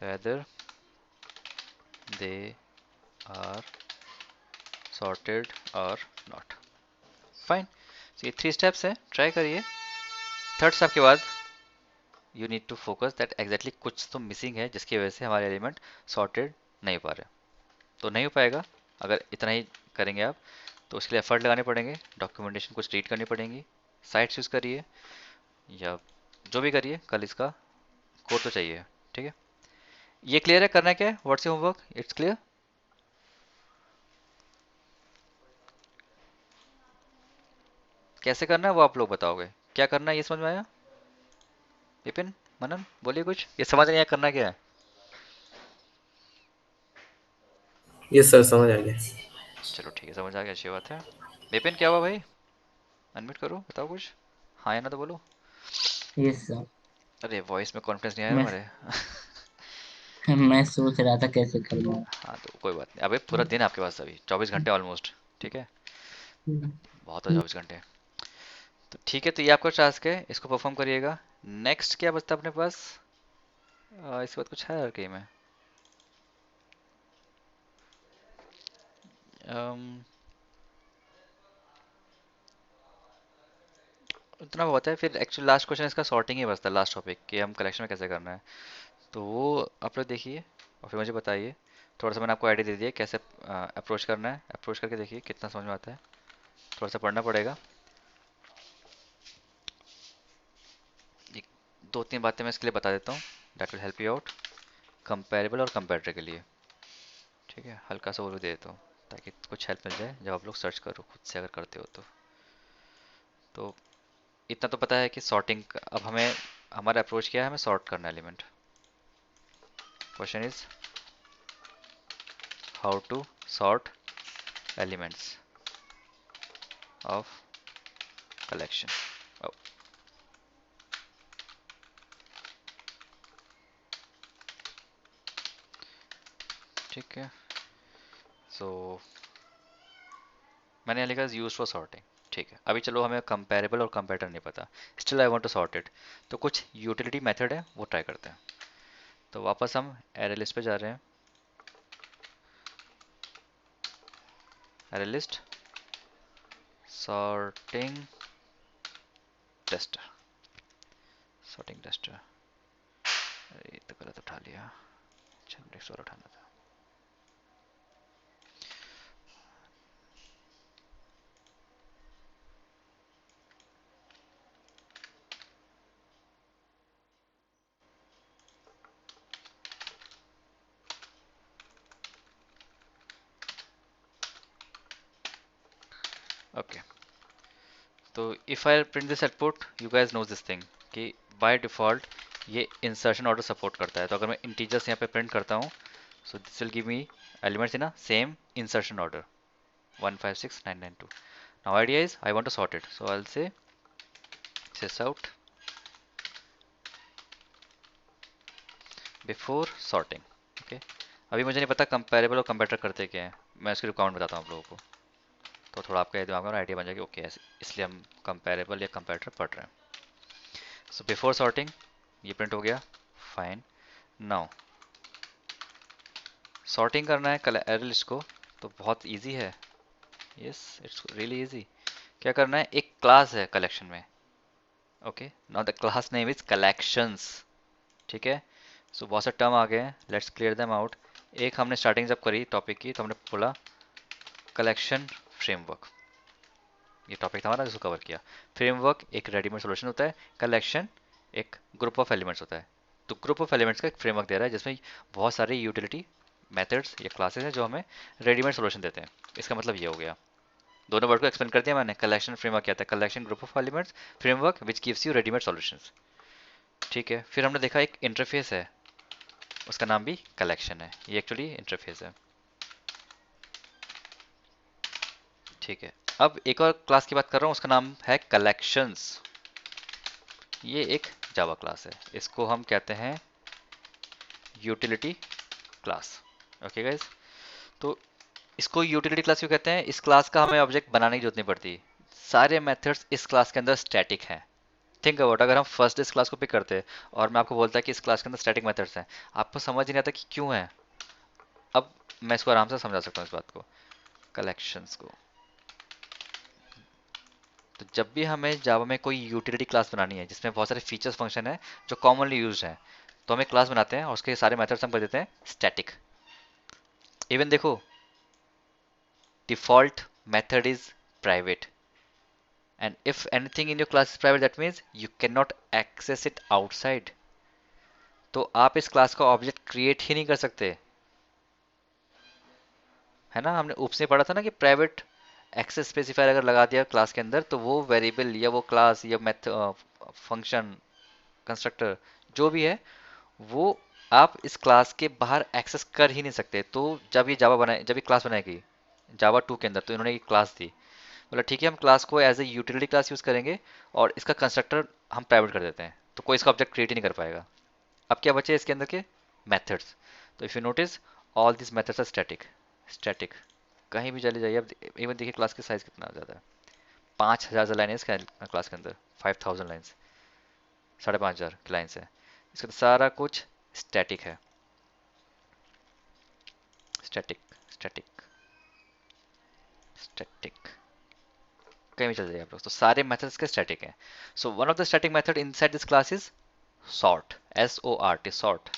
whether they are sorted or not. Fine, ये थ्री स्टेप्स है, ट्राई करिए. थर्ड स्टेप के बाद you need to focus that exactly कुछ तो मिसिंग है जिसकी वजह से हमारे एलिमेंट सॉर्टेड नहीं हो पा रहे. तो नहीं हो पाएगा अगर इतना ही करेंगे आप, तो उसके लिए एफर्ट लगाने पड़ेंगे, डॉक्यूमेंटेशन कुछ रीड करनी पड़ेंगी, साइट्स यूज़ करिए या जो भी करिए, कल इसका कोड तो चाहिए. ठीक है, ये क्लियर है, करना क्या है, what's your homework, it's clear. कैसे करना है वो आप लोग बताओगे, क्या करना है ये समझ में आया. विपिन, मनन, बोलिए कुछ, ये समझ नहीं आया करना क्या है. ये सर समझ आ गया. चलो ठीक है, समझ आ गया, अच्छी बात है. विपिन क्या हुआ भाई, अनम्यूट करो, बताओ कुछ, हाँ या ना तो बोलो. Yes sir. अरे वॉइस में कॉन्फिडेंस नहीं आया मैं हमारे. मैं सोच रहा था कैसे करना हाँ तो कोई बात नहीं, अबे पूरा दिन आपके पास, अभी 24 घंटे ऑलमोस्ट। ठीक है, बहुत है है। 24 घंटे। तो ठीक है, तो ये आपका टास्क है, इसको परफॉर्म करिएगा। नेक्स्ट क्या बचता है अपने पास? इसके बाद कुछ है और गेम है? अम, उतना बहुत है फिर। एक्चुअली लास्ट क्वेश्चन इसका सॉर्टिंग ही बचता है, लास्ट टॉपिक कि हम कलेक्शन में कैसे करना है। तो वो आप लोग देखिए और फिर मुझे बताइए। थोड़ा सा मैंने आपको आइडिया दे दिया कैसे अप्रोच करना है, अप्रोच करके देखिए कितना समझ में आता है। थोड़ा सा पढ़ना पड़ेगा। एक दो तीन बातें मैं इसके लिए बता देता हूँ, that will help you out. Comparable और कंपेरेटर के लिए, ठीक है, हल्का सा ओवरव्यू दे देता हूँ ताकि कुछ हेल्प मिल जाए जब आप लोग सर्च करो खुद से, अगर करते हो तो इतना तो पता है कि सॉर्टिंग, अब हमें हमारा अप्रोच क्या है, हमें सॉर्ट करना है element. Question is how to sort elements of collection. ठीक है, सो मैंने यहाँ लिखा यूज फॉर सॉर्टिंग। ठीक है, अभी चलो हमें कंपेरेबल और कंपेरेटर नहीं पता, still I want to sort it. तो कुछ यूटिलिटी मेथड है वो ट्राई करते हैं। तो वापस हम एरे लिस्ट पे जा रहे हैं। Array list sorting tester, sorting tester. अरे ये तो गलत उठा लिया, अच्छा नेक्स्ट और उठाना था। ओके, तो if I print this output, you guys knows this thing कि बाय डिफ़ॉल्ट ये इंसर्शन ऑर्डर सपोर्ट करता है। तो अगर मैं इंटीजर्स यहाँ पे प्रिंट करता हूँ, so this will give me elements in a same insertion order 156992. Now idea is I want to sort it, so I'll say sys out before sorting. Okay, अभी मुझे नहीं पता कंपेरेबल और कंपेरेटर करते क्या है, मैं इसकी रिक्वायरमेंट बताता हूँ आप लोगों को। तो थोड़ा आपका दिमाग में आइडिया बन जाएगा, ओके इसलिए हम कंपेरेबल या कंपेरेटर पढ़ रहे हैं। सो बिफोर सॉर्टिंग ये प्रिंट हो गया, फाइन। नाउ सॉर्टिंग करना है एरे लिस्ट को, तो बहुत इजी है। Yes, it's really easy. क्या करना है, एक क्लास है कलेक्शन में। Okay, now the class name is collections. ठीक है, सो बहुत से टर्म आ गए हैं, लेट्स क्लियर देम आउट। एक हमने स्टार्टिंग जब करी टॉपिक की तो हमने बोला कलेक्शन फ्रेमवर्क, ये टॉपिक था हमारा जिसको कवर किया। फ्रेमवर्क एक रेडीमेड सॉल्यूशन होता है, कलेक्शन एक ग्रुप ऑफ एलिमेंट्स होता है। तो ग्रुप ऑफ एलिमेंट्स का एक फ्रेमवर्क दे रहा है जिसमें बहुत सारे यूटिलिटी मेथड्स या क्लासेस हैं जो हमें रेडीमेड सॉल्यूशन देते हैं। इसका मतलब ये हो गया, दोनों वर्ड को एक्सप्लेन कर दिया मैंने। कलेक्शन फ्रेमवर्क क्या था, collection group of elements, framework which gives you readymade solutions. ठीक है, फिर हमने देखा एक इंटरफेस है, उसका नाम भी कलेक्शन है, ये एक्चुअली इंटरफेस है। ठीक है, अब एक और क्लास की बात कर रहा हूँ, उसका नाम है कलेक्शंस। ये एक जावा क्लास है, इसको हम कहते हैं यूटिलिटी क्लास। ओके गाइज, तो इसको यूटिलिटी क्लास क्यों कहते हैं, इस क्लास का हमें ऑब्जेक्ट बनाने की जरूरत नहीं पड़ती, सारे मेथड्स इस क्लास के अंदर स्टैटिक हैं। थिंक अबाउट, अगर हम फर्स्ट इस क्लास को पिक करते हैं और मैं आपको बोलता है कि इस क्लास के अंदर स्टैटिक मेथड्स हैं, आपको समझ ही नहीं आता कि क्यों है। अब मैं इसको आराम से समझा सकता हूँ इस बात को, कलेक्शंस को। तो जब भी हमें जावा में कोई यूटिलिटी क्लास बनानी है जिसमें बहुत सारे फीचर्स फंक्शन है जो कॉमनली यूज्ड हैं, तो हम एक क्लास बनाते हैं और उसके सारे मेथड्स हम कर देते हैं स्टैटिक। इवन देखो, default method is private, and if anything in your class is private, that means you cannot access it outside. तो आप इस क्लास का ऑब्जेक्ट क्रिएट ही नहीं कर सकते, है ना। हमने ऊपर से पढ़ा था ना कि प्राइवेट एक्सेस स्पेसिफायर अगर लगा दिया क्लास के अंदर तो वो वेरिएबल या वो क्लास या मेथड फंक्शन कंस्ट्रक्टर जो भी है वो आप इस क्लास के बाहर एक्सेस कर ही नहीं सकते। तो जब ये जावा बनाए, जब ये क्लास बनाई गई जावा 2 के अंदर, तो इन्होंने एक क्लास दी, बोला ठीक है हम क्लास को as a utility class use करेंगे और इसका कंस्ट्रक्टर हम प्राइवेट कर देते हैं, तो कोई इसका ऑब्जेक्ट क्रिएट ही नहीं कर पाएगा। अब क्या बचे इसके अंदर के मेथड्स, तो if you notice all this methods are static. Static कहीं भी चले जाइए। अब इवन देखिए क्लास की साइज कितना ज़्यादा है, 5000 लाइन है इसके क्लास के अंदर, 5000 लाइन्स, 5500 की लाइन्स है। इसका सारा कुछ स्टैटिक है। स्टैटिक स्टैटिक स्टैटिक कहीं भी चले जाइए आप लोग, तो सारे मेथड्स के स्टैटिक हैं। So one of the static method inside this class is sort, SORT, sort,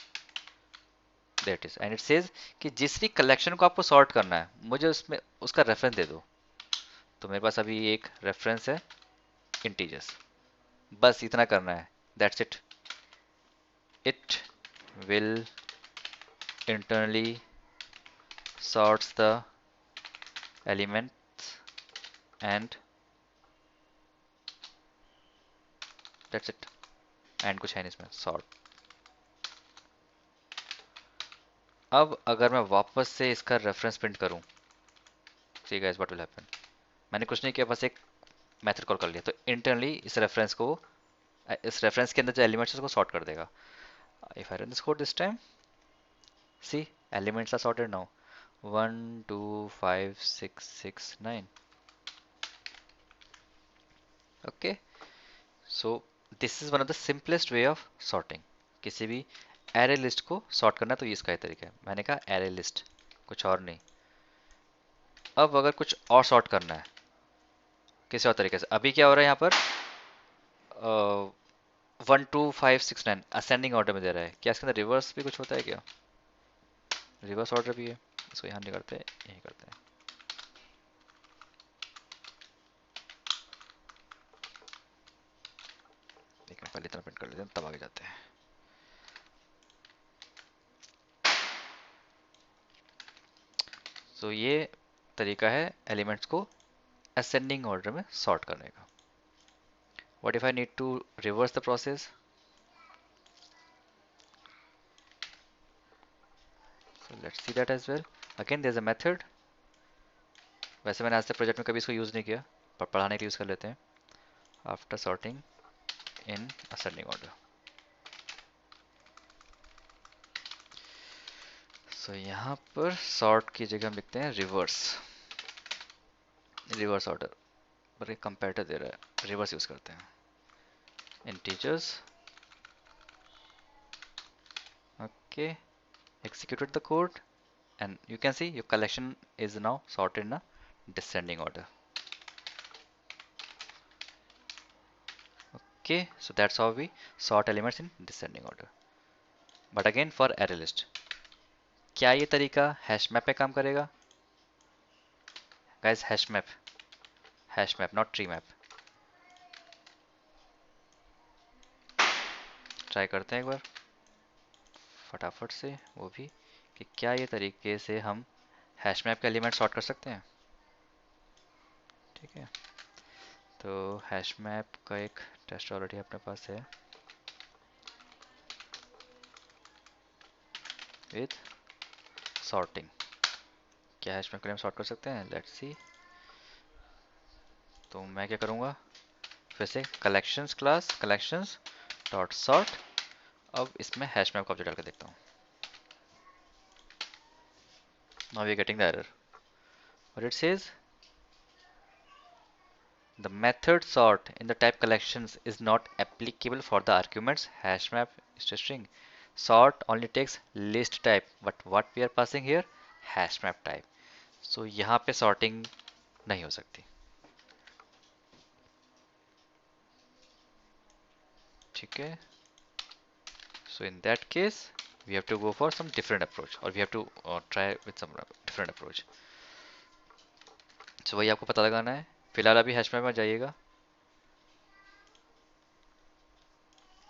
that is, and it says कि जिस भी कलेक्शन को आपको सॉर्ट करना है मुझे उसमें उसका रेफरेंस दे दो। तो मेरे पास अभी एक रेफरेंस है इंटीजर्स, बस इतना करना है, that's it. It will internally sorts the elements and that's it, and कुछ है नहीं इसमें, sort। अब अगर मैं वापस से इसका रेफरेंस प्रिंट करूं, see guys what will happen. मैंने कुछ नहीं किया, बस एक मेथड कॉल कर लिया, तो इंटरनली इस रेफरेंस के अंदर जो एलिमेंट्स है उसको सॉर्ट कर देगा। If I run this code this time, see elements are sorted now, 1 2 5 6 6 9। Okay, so this is one of the simplest way of sorting. किसी भी एरे लिस्ट को सॉर्ट करना तो ये इसका ही तरीका है। मैंने कहा एरे लिस्ट, कुछ और नहीं। अब अगर कुछ और सॉर्ट करना है किसी और तरीके से, अभी क्या हो रहा है यहाँ पर, 1 2 5 6 9 असेंडिंग ऑर्डर में दे रहा है। क्या इसके अंदर रिवर्स भी कुछ होता है क्या? रिवर्स ऑर्डर भी है, इसको यहाँ नहीं करते, यही करते हैं। लेकिन पहले इतना प्रिंट कर लेते हैं तब आगे जाते हैं। तो ये तरीका है एलिमेंट्स को असेंडिंग ऑर्डर में सॉर्ट करने का। What if I need to reverse the process? So let's see that as well. Again there's a method। वैसे मैंने आज तक प्रोजेक्ट में कभी इसको यूज़ नहीं किया, पर पढ़ाने के लिए यूज़ कर लेते हैं। After sorting in ascending order, so यहाँ पर सॉर्ट की जगह हम लिखते हैं रिवर्स। रिवर्स ऑर्डर पर एक कंपैरेटर दे रहा है, रिवर्स यूज़ करते हैं। Integers, okay, executed the code and you can see your collection is now sorted in a descending order। Okay, so that's how we sort elements in descending order। But again for array list, क्या ये तरीका हैश मैप पे काम करेगा? Guys, hash map not tree map. Try करते हैं एक बार फटाफट से वो भी, कि क्या ये तरीके से हम हैश मैप के एलिमेंट सॉर्ट कर सकते हैं। ठीक है, तो हैश मैप का एक टेस्ट ऑलरेडी अपने पास है विद सॉर्टिंग। क्या हैश मैप के लिए हम सॉर्ट कर सकते हैं? Let's see. तो मैं क्या करूँगा, फिर से collections class collections dot sort. अब इसमें हैश मैप का ऑब्जेक्ट डाल के देखता हूँ। Now we are getting the error और it says the method sort in the type collections is not applicable for the arguments hash map string। sort only takes list type, but what we are passing here, hash map type। so यहाँ पे sorting नहीं हो सकती। ठीक है, so in that case we have to go for some different approach, or we have to try with some different approach। so वही आपको पता लगाना है। फिलहाल अभी हैश मैप में जाइएगा,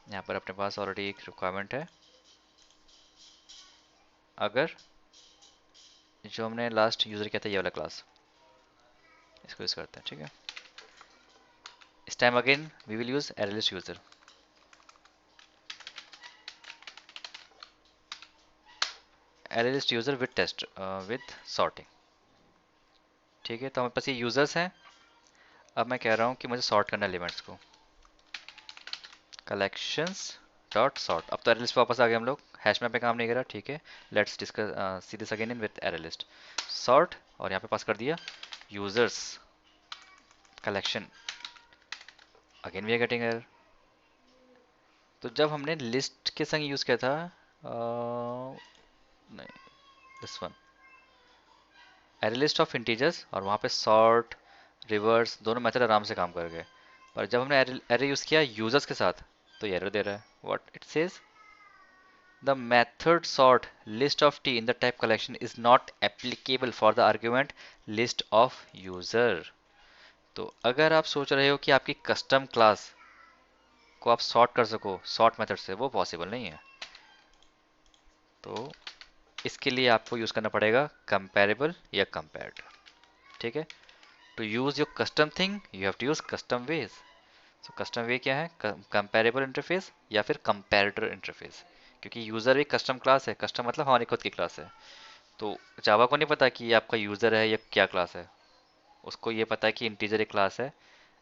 यहाँ पर अपने पास ऑलरेडी एक रिक्वायरमेंट है। अगर जो हमने लास्ट यूजर किया था ये वाला क्लास, इसको यूज करते हैं। ठीक है, इस time again we will use array list user. array list user with test with sorting. ठीक है, तो हमारे पास ये यूजर्स हैं। अब मैं कह रहा हूँ कि मुझे सॉर्ट करना है एलिमेंट्स को, कलेक्शंस डॉट सॉर्ट। अब तो array list पे वापस आ गए हम लोग, हैश मैप पे काम नहीं करा, ठीक है। Let's discuss see this again in with array list. Sort, और यहाँ पे पास कर दिया users collection, again we are getting error. तो जब हमने लिस्ट के संग यूज किया था, नहीं, this one, array list of integers, और वहाँ पे सॉर्ट रिवर्स दोनों मेथड आराम से काम कर गए। पर जब हमने एरे यूज किया यूजर्स के साथ, तो ये एरर दे रहा है। What it says, the method sort list of t in the type collection is not applicable for the argument list of user। तो अगर आप सोच रहे हो कि आपकी कस्टम क्लास को आप सॉर्ट कर सको सॉर्ट मेथड से, वो पॉसिबल नहीं है। तो इसके लिए आपको यूज करना पड़ेगा कंपैरेबल या कंपेयर्ड, ठीक है। To use your custom thing you have to use custom ways. So custom way क्या है, कंपैरेबल इंटरफेस या फिर कंपैरेटर इंटरफेस, क्योंकि यूजर एक कस्टम क्लास है। कस्टम मतलब हमारी खुद की क्लास है। तो जावा को नहीं पता कि ये आपका यूजर है या क्या क्लास है, उसको ये पता है कि इंटीजर एक क्लास है,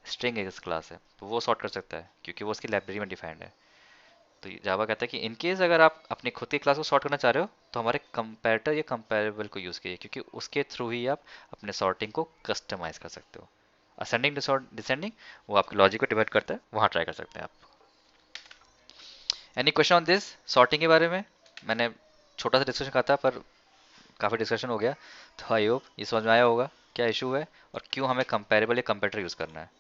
स्ट्रिंग एक क्लास है, तो वो सॉर्ट कर सकता है क्योंकि वो उसकी लाइब्रेरी में डिफाइंड है। तो जावा कहता है कि इन केस अगर आप अपनी खुद की क्लास को सॉर्ट करना चाह रहे हो तो हमारे कंपैरेटर या कंपैरेबल को यूज कीजिए, क्योंकि उसके थ्रू ही आप अपने सॉर्टिंग को कस्टमाइज कर सकते हो। असेंडिंग डिसेंडिंग वो आपके लॉजिक को डिवाइड करता है, वहां ट्राई कर सकते हैं आप। Any question on this sorting के बारे में? मैंने छोटा सा डिस्कशन कहा था पर काफ़ी डिस्कशन हो गया, तो आई होप ये समझ में आया होगा क्या इशू है और क्यों हमें कंपैरेबल या कंपेटर यूज़ करना है।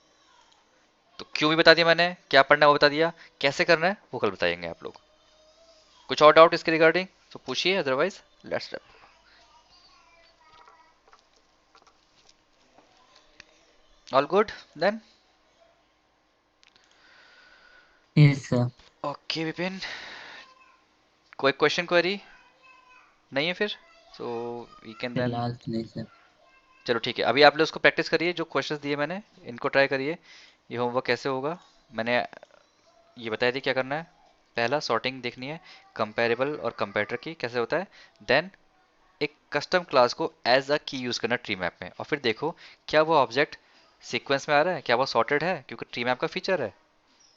तो क्यों भी बता दिया मैंने, क्या पढ़ना है वो बता दिया, कैसे करना है वो कल बताएंगे आप लोग। कुछ और डाउट इसके रिगार्डिंग तो पूछिए, otherwise let's. All good then? Yes sir. Okay Vipin, कोई क्वेश्चन क्वेरी नहीं है फिर? सो वी कैन देन, फिलहाल तो नहीं सर। चलो ठीक है। अभी आप लोग उसको प्रैक्टिस करिए, जो क्वेश्चंस दिए मैंने इनको ट्राई करिए। ये होमवर्क कैसे होगा, मैंने ये बताया थी क्या करना है। पहला सॉर्टिंग देखनी है कंपैरेबल और कंपैरेटर की कैसे होता है। देन एक कस्टम क्लास को एज अ की यूज करना ट्री मैप में, और फिर देखो क्या वो ऑब्जेक्ट सीक्वेंस में आ रहा है, क्या वो सॉर्टेड है, क्योंकि ट्री मैप का फीचर है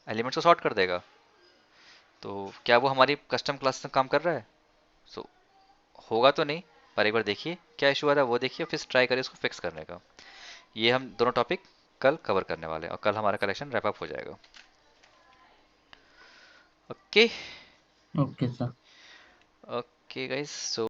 एलिमेंट्स को सॉर्ट कर देगा। तो क्या वो हमारी कस्टम क्लास में काम कर रहा है? सो होगा तो नहीं, पर एक बार देखिए क्या इशू आ रहा है वो देखिए, फिर ट्राई करिए उसको फिक्स करने का। ये हम दोनों टॉपिक कल कवर करने वाले हैं और कल हमारा कलेक्शन रैप अप हो जाएगा। Okay. Okay sir. Okay guys, सो